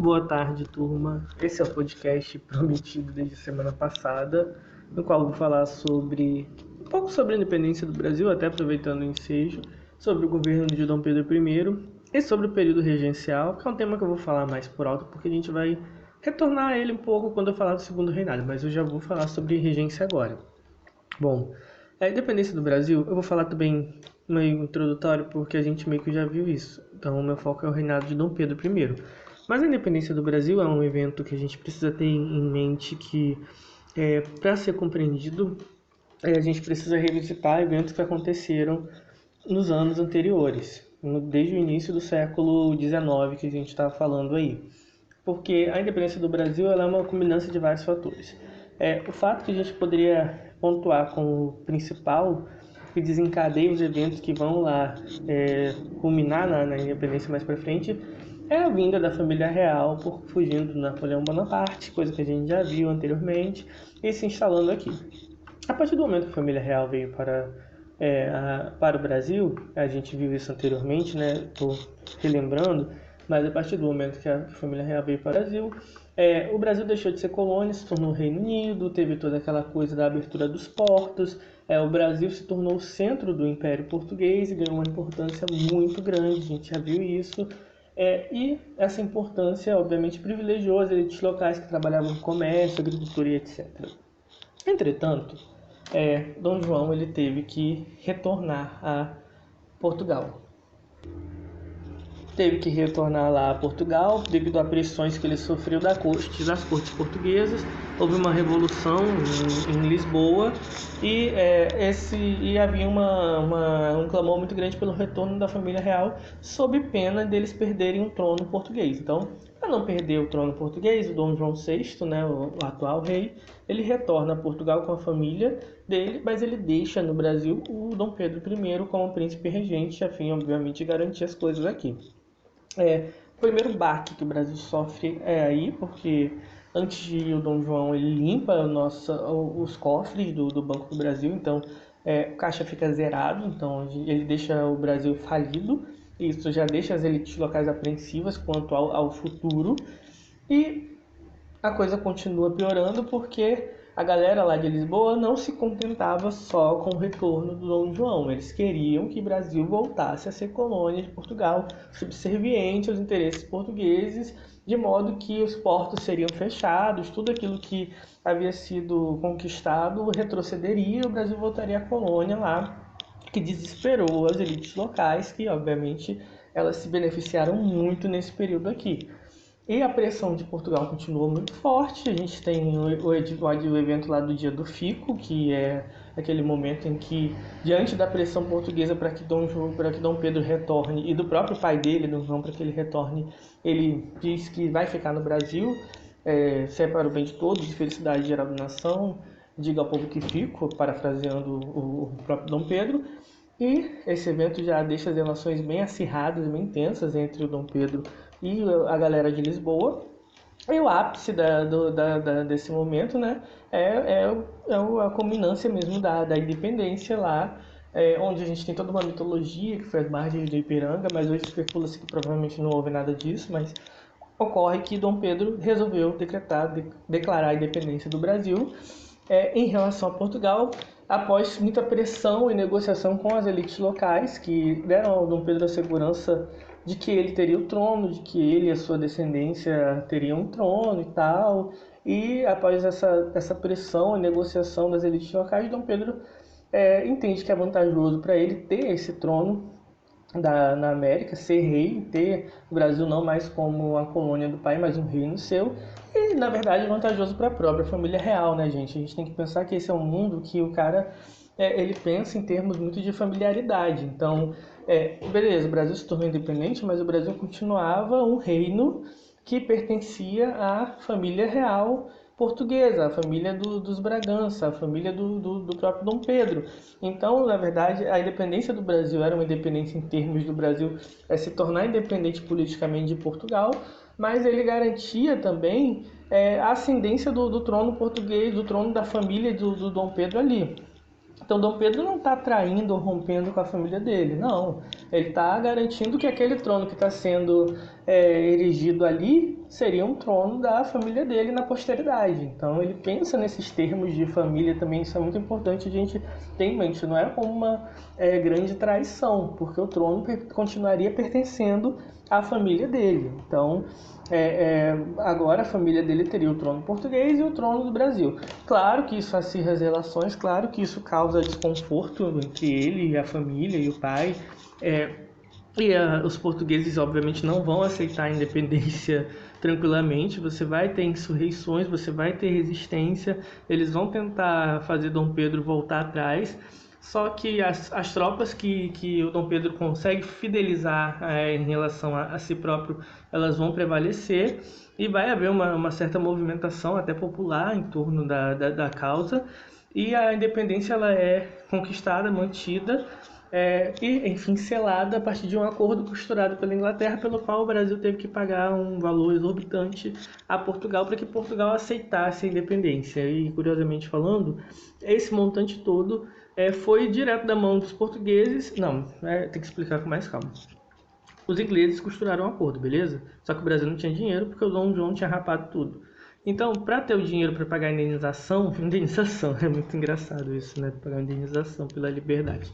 Boa tarde, turma. Esse é o podcast prometido desde a semana passada, no qual eu vou falar um pouco sobre a independência do Brasil, até aproveitando o ensejo, sobre o governo de Dom Pedro I e sobre o período regencial, que é um tema que eu vou falar mais por alto, porque a gente vai retornar a ele um pouco quando eu falar do segundo reinado, mas eu já vou falar sobre regência agora. Bom, a independência do Brasil, eu vou falar também meio introdutório, porque a gente meio que já viu isso. Então, o meu foco é o reinado de Dom Pedro I. Mas a independência do Brasil é um evento que a gente precisa ter em mente que, para ser compreendido, a gente precisa revisitar eventos que aconteceram nos anos anteriores, desde o início do século XIX que a gente está falando aí. Porque a independência do Brasil ela é uma combinância de vários fatores. O fato que a gente poderia pontuar como principal que desencadeia os eventos que vão lá culminar na independência mais para frente é a vinda da família real por fugindo do Napoleão Bonaparte, coisa que a gente já viu anteriormente, e se instalando aqui. A partir do momento que a família real veio para o Brasil, a gente viu isso anteriormente, né? Estou relembrando, mas a partir do momento que a família real veio para o Brasil, o Brasil deixou de ser colônia, se tornou Reino Unido, teve toda aquela coisa da abertura dos portos, o Brasil se tornou o centro do Império Português e ganhou uma importância muito grande, a gente já viu isso. E essa importância, obviamente, privilegiou as elites locais que trabalhavam no comércio, agricultura e etc. Entretanto, Dom João ele teve que retornar a Portugal. Teve que retornar lá a Portugal devido a pressões que ele sofreu das cortes portuguesas. Houve uma revolução em Lisboa e havia um clamor muito grande pelo retorno da família real, sob pena deles perderem o trono português. Então, para não perder o trono português, o Dom João VI, né, o atual rei, ele retorna a Portugal com a família dele, mas ele deixa no Brasil o Dom Pedro I como príncipe regente, a fim, obviamente, de garantir as coisas aqui. O primeiro baque que o Brasil sofre é aí, porque antes de ir o Dom João, ele limpa os cofres do Banco do Brasil, então o caixa fica zerado, então ele deixa o Brasil falido, isso já deixa as elites locais apreensivas quanto ao futuro, e a coisa continua piorando porque a galera lá de Lisboa não se contentava só com o retorno do Dom João. Eles queriam que o Brasil voltasse a ser colônia de Portugal, subserviente aos interesses portugueses, de modo que os portos seriam fechados, tudo aquilo que havia sido conquistado retrocederia e o Brasil voltaria à colônia lá, que desesperou as elites locais, que obviamente elas se beneficiaram muito nesse período aqui. E a pressão de Portugal continuou muito forte. A gente tem o evento lá do Dia do Fico, que é aquele momento em que, diante da pressão portuguesa para que Dom Pedro retorne, e do próprio pai dele, Dom João, para que ele retorne, ele diz que vai ficar no Brasil, se é para o bem de todos, de felicidade geral da nação, diga ao povo que fico, parafraseando o próprio Dom Pedro. E esse evento já deixa as relações bem acirradas, bem intensas entre o Dom Pedro e a galera de Lisboa. E o ápice desse momento, né, a culminância mesmo da independência lá, onde a gente tem toda uma mitologia, que foi as margens do Ipiranga, mas hoje especula-se que provavelmente não houve nada disso, mas ocorre que Dom Pedro resolveu declarar a independência do Brasil em relação a Portugal, após muita pressão e negociação com as elites locais, que deram ao Dom Pedro a segurança de que ele teria o trono, de que ele e a sua descendência teriam um trono e tal. E após essa pressão e negociação das elites locais, Dom Pedro entende que é vantajoso para ele ter esse trono na América, ser rei, ter o Brasil não mais como uma colônia do pai, mas um reino seu. E, na verdade, é vantajoso para a própria família real, né, gente? A gente tem que pensar que esse é um mundo que o cara, ele pensa em termos muito de familiaridade. Então, beleza, o Brasil se tornou independente, mas o Brasil continuava um reino que pertencia à família real portuguesa, a família dos Bragança, a família do próprio Dom Pedro. Então, na verdade, a independência do Brasil era uma independência em termos do Brasil se tornar independente politicamente de Portugal, mas ele garantia também a ascendência do trono português, do trono da família do Dom Pedro ali. Então, Dom Pedro não está traindo ou rompendo com a família dele, não. Ele está garantindo que aquele trono que está sendo erigido ali seria um trono da família dele na posteridade. Então ele pensa nesses termos de família também, isso é muito importante a gente ter em mente. Não é como uma grande traição, porque o trono continuaria pertencendo à família dele. Então agora a família dele teria o trono português e o trono do Brasil. Claro que isso acirra as relações, claro que isso causa desconforto entre ele e a família e o pai. Os portugueses, obviamente, não vão aceitar a independência tranquilamente. Você vai ter insurreições, você vai ter resistência. Eles vão tentar fazer Dom Pedro voltar atrás. Só que as tropas que o Dom Pedro consegue fidelizar em relação a si próprio, elas vão prevalecer. E vai haver uma certa movimentação até popular em torno da causa. E a independência ela é conquistada, mantida, e, enfim, selada a partir de um acordo costurado pela Inglaterra, pelo qual o Brasil teve que pagar um valor exorbitante a Portugal para que Portugal aceitasse a independência. E, curiosamente falando, esse montante todo foi direto da mão dos portugueses. Não, tem que explicar com mais calma. Os ingleses costuraram um acordo, beleza? Só que o Brasil não tinha dinheiro porque o Dom João tinha rapado tudo. Então, para ter o dinheiro para pagar a indenização, é muito engraçado isso, né? Pagar a indenização pela liberdade.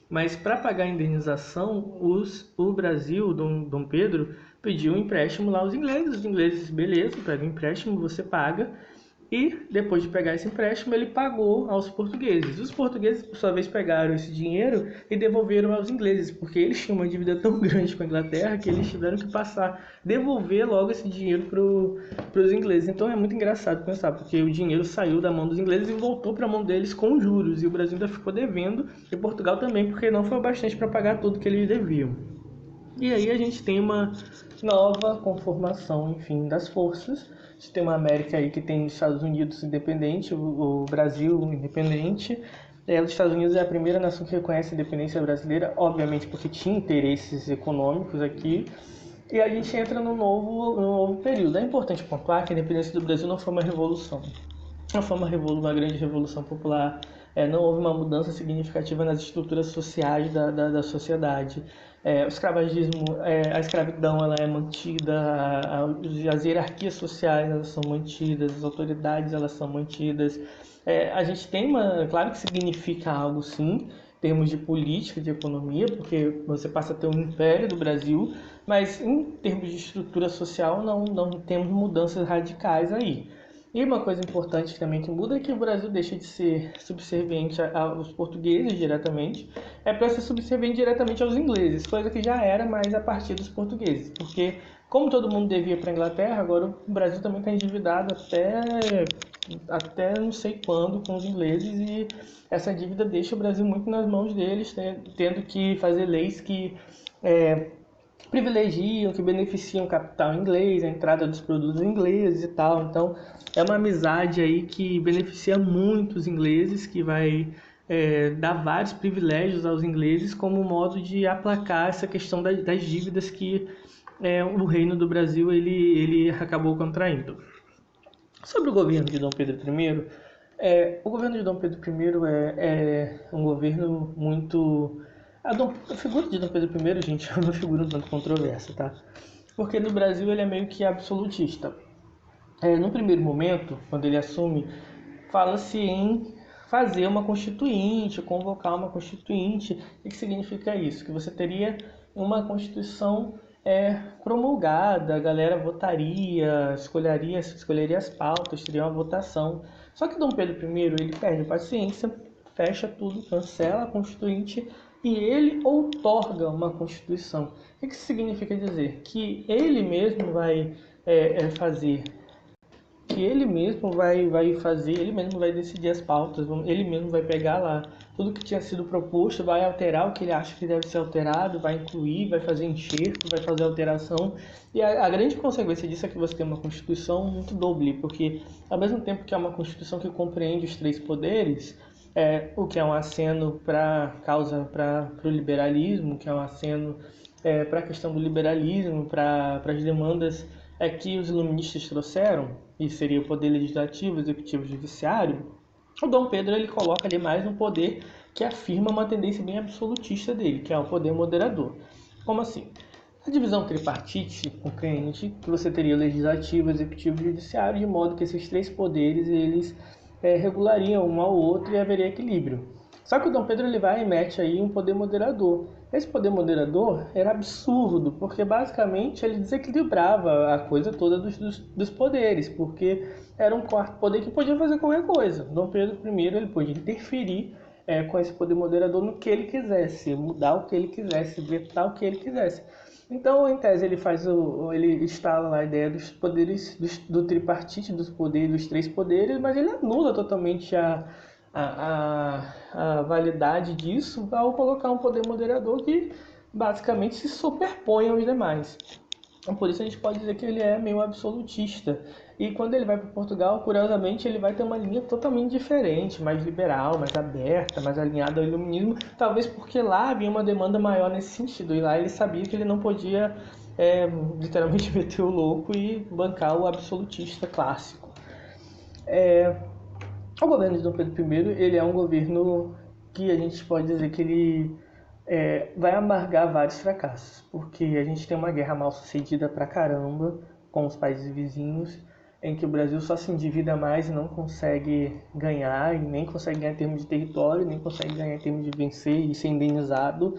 Mas para pagar a indenização, o Brasil, Dom Pedro, pediu um empréstimo lá aos ingleses. Os ingleses, beleza, pega o empréstimo, você paga. E depois de pegar esse empréstimo, ele pagou aos portugueses. Os portugueses, por sua vez, pegaram esse dinheiro e devolveram aos ingleses, porque eles tinham uma dívida tão grande com a Inglaterra que eles tiveram que devolver logo esse dinheiro para os ingleses. Então é muito engraçado pensar, porque o dinheiro saiu da mão dos ingleses e voltou para a mão deles com juros. E o Brasil ainda ficou devendo, e Portugal também, porque não foi o bastante para pagar tudo que eles deviam. E aí a gente tem uma nova conformação, enfim, das forças. A gente tem uma América aí que tem os Estados Unidos independente, o Brasil independente. Os Estados Unidos é a primeira nação que reconhece a independência brasileira, obviamente porque tinha interesses econômicos aqui. E a gente entra no novo período. É importante pontuar que a independência do Brasil não foi uma revolução. Não foi uma grande revolução popular. Não houve uma mudança significativa nas estruturas sociais da sociedade. O escravagismo, a escravidão ela é mantida, as hierarquias sociais elas são mantidas, as autoridades elas são mantidas. A gente tem claro que significa algo sim, em termos de política, de economia, porque você passa a ter um império do Brasil, mas em termos de estrutura social não temos mudanças radicais aí. E uma coisa importante também que muda é que o Brasil deixa de ser subserviente aos portugueses diretamente, para ser subserviente diretamente aos ingleses, coisa que já era mais a partir dos portugueses, porque como todo mundo devia para a Inglaterra, agora o Brasil também está endividado até não sei quando com os ingleses, e essa dívida deixa o Brasil muito nas mãos deles, tendo que fazer leis que privilegiam, que beneficiam o capital inglês, a entrada dos produtos ingleses e tal. Então, é uma amizade aí que beneficia muito os ingleses, que vai dar vários privilégios aos ingleses como modo de aplacar essa questão das dívidas que o Reino do Brasil ele acabou contraindo. Sobre o governo de Dom Pedro I, o governo de Dom Pedro I é um governo muito... A figura de Dom Pedro I, gente, é uma figura um tanto controversa, tá? Porque no Brasil ele é meio que absolutista. No primeiro momento, quando ele assume, fala-se em fazer uma constituinte, convocar uma constituinte. O que significa isso? Que você teria uma constituição promulgada, a galera votaria, escolheria as pautas, teria uma votação. Só que Dom Pedro I, ele perde a paciência, fecha tudo, cancela a constituinte e ele outorga uma constituição. O que isso significa dizer? Que ele mesmo vai fazer, que ele mesmo vai fazer, ele mesmo vai decidir as pautas, ele mesmo vai pegar lá tudo que tinha sido proposto, vai alterar o que ele acha que deve ser alterado, vai incluir, vai fazer enxerto, vai fazer alteração. E a grande consequência disso é que você tem uma Constituição muito doble, porque ao mesmo tempo que é uma Constituição que compreende os três poderes, o que é um aceno para o liberalismo, que é um aceno para a questão do liberalismo, para as demandas que os iluministas trouxeram, e seria o poder legislativo, executivo e judiciário. O Dom Pedro ele coloca ali mais um poder que afirma uma tendência bem absolutista dele, que é o poder moderador. Como assim? A divisão tripartite compreende que você teria o legislativo, executivo e judiciário, de modo que esses três poderes eles regulariam um ao outro e haveria equilíbrio. Só que o Dom Pedro ele vai e mete aí um poder moderador. Esse poder moderador era absurdo, porque basicamente ele desequilibrava a coisa toda dos poderes, porque era um quarto poder que podia fazer qualquer coisa. Dom Pedro I ele podia interferir com esse poder moderador no que ele quisesse, mudar o que ele quisesse, vetar o que ele quisesse. Então, em tese, ele instala lá a ideia dos poderes do tripartite, dos poderes, dos três poderes, mas ele anula totalmente a validade disso ao colocar um poder moderador que basicamente se superpõe aos demais. Então, por isso a gente pode dizer que ele é meio absolutista. E quando ele vai para Portugal, curiosamente, ele vai ter uma linha totalmente diferente, mais liberal, mais aberta, mais alinhada ao iluminismo, talvez porque lá havia uma demanda maior nesse sentido. E lá ele sabia que ele não podia literalmente meter o louco e bancar o absolutista clássico. O governo de Dom Pedro I ele é um governo que a gente pode dizer que ele vai amargar vários fracassos, porque a gente tem uma guerra mal sucedida pra caramba com os países vizinhos, em que o Brasil só se endivida mais e não consegue ganhar, e nem consegue ganhar em termos de território, nem consegue ganhar em termos de vencer e ser indenizado.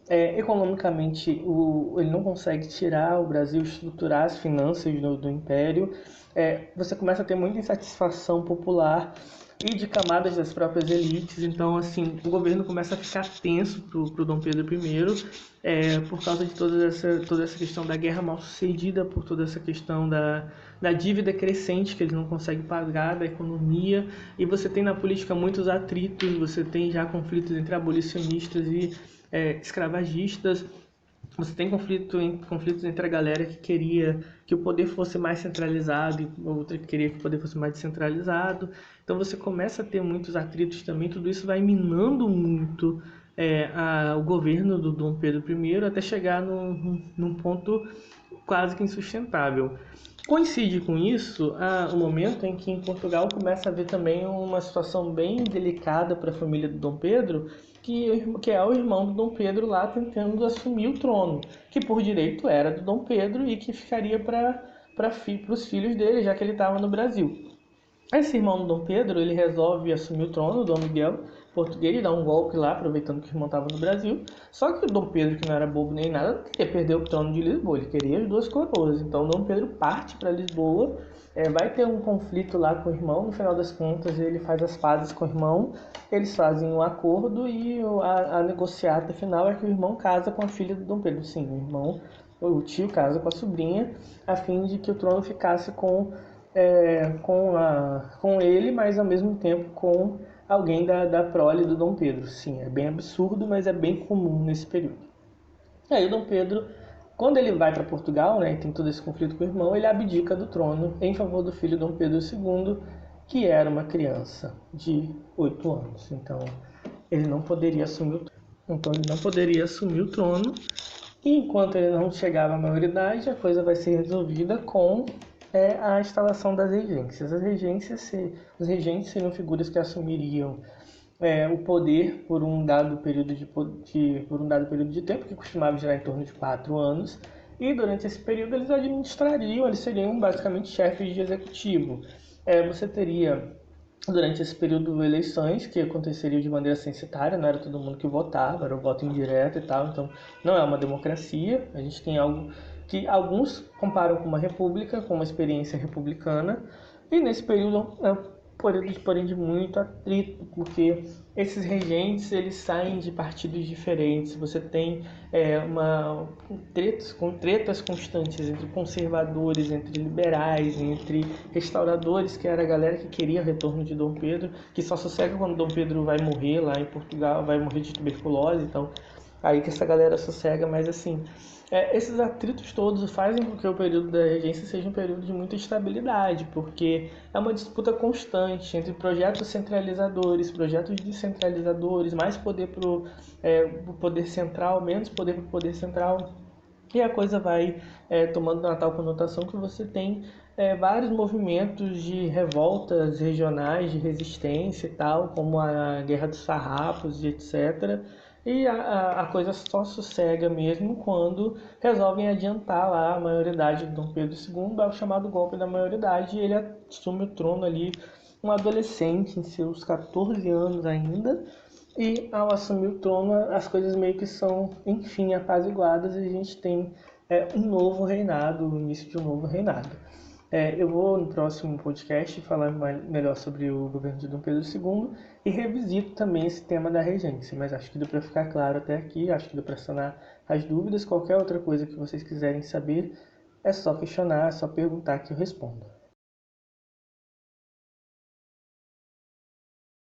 Economicamente, ele não consegue tirar o Brasil, estruturar as finanças do império. Você começa a ter muita insatisfação popular e de camadas das próprias elites. Então, assim, o governo começa a ficar tenso pro Dom Pedro I, por causa de toda essa questão da guerra mal sucedida, por toda essa questão da dívida crescente que eles não conseguem pagar, da economia. E você tem na política muitos atritos, você tem já conflitos entre abolicionistas e escravagistas. Você tem conflitos entre a galera que queria que o poder fosse mais centralizado e outra que queria que o poder fosse mais descentralizado. Então você começa a ter muitos atritos também. Tudo isso vai minando muito o governo do Dom Pedro I até chegar num ponto quase que insustentável. Coincide com isso o momento em que em Portugal começa a haver também uma situação bem delicada para a família do Dom Pedro, que é o irmão do Dom Pedro lá tentando assumir o trono, que por direito era do Dom Pedro e que ficaria para os filhos dele, já que ele estava no Brasil. Esse irmão do Dom Pedro, ele resolve assumir o trono, o Dom Miguel, português, dá um golpe lá, aproveitando que o irmão estava no Brasil. Só que o Dom Pedro, que não era bobo nem nada, não queria perder o trono de Lisboa, ele queria as duas coroas. Então o Dom Pedro parte para Lisboa, vai ter um conflito lá com o irmão, no final das contas ele faz as pazes com o irmão, eles fazem um acordo e a negociata final é que o irmão casa com a filha do Dom Pedro. Sim, o tio casa com a sobrinha, a fim de que o trono ficasse com ele, mas ao mesmo tempo com alguém da prole do Dom Pedro. Sim, é bem absurdo, mas é bem comum nesse período. E aí o Dom Pedro, quando ele vai para Portugal, né, e tem todo esse conflito com o irmão, ele abdica do trono em favor do filho Dom Pedro II, que era uma criança de 8 anos. Então ele não poderia assumir o trono. E enquanto ele não chegava à maioridade, a coisa vai ser resolvida com a instalação das regências. Os regentes seriam figuras que assumiriam o poder por um dado período de tempo, que costumava girar em torno de 4 anos, e durante esse período eles seriam basicamente chefes de executivo. Você teria, durante esse período, eleições que aconteceriam de maneira censitária, não era todo mundo que votava, era o voto indireto e tal, então não é uma democracia. A gente tem algo que alguns comparam com uma república, com uma experiência republicana, e nesse período porém de muito atrito, porque esses regentes eles saem de partidos diferentes. Você tem tretas constantes entre conservadores, entre liberais, entre restauradores, que era a galera que queria o retorno de Dom Pedro, que só sossega quando Dom Pedro vai morrer lá em Portugal, vai morrer de tuberculose. Então aí que essa galera sossega, mas assim, esses atritos todos fazem com que o período da regência seja um período de muita instabilidade, porque é uma disputa constante entre projetos centralizadores, projetos descentralizadores, mais poder para o poder central, menos poder para o poder central, e a coisa vai tomando uma tal conotação que você tem vários movimentos de revoltas regionais, de resistência e tal, como a Guerra dos Farrapos e etc., E a coisa só sossega mesmo quando resolvem adiantar lá a maioridade de Dom Pedro II, é o chamado golpe da maioridade, e ele assume o trono ali, um adolescente em seus 14 anos ainda, e ao assumir o trono as coisas meio que são, enfim, apaziguadas e a gente tem um novo reinado, o início de um novo reinado. Eu vou no próximo podcast falar melhor sobre o governo de Dom Pedro II e revisito também esse tema da regência, mas acho que deu para ficar claro até aqui, acho que deu para sanar as dúvidas. Qualquer outra coisa que vocês quiserem saber, é só questionar, é só perguntar que eu respondo.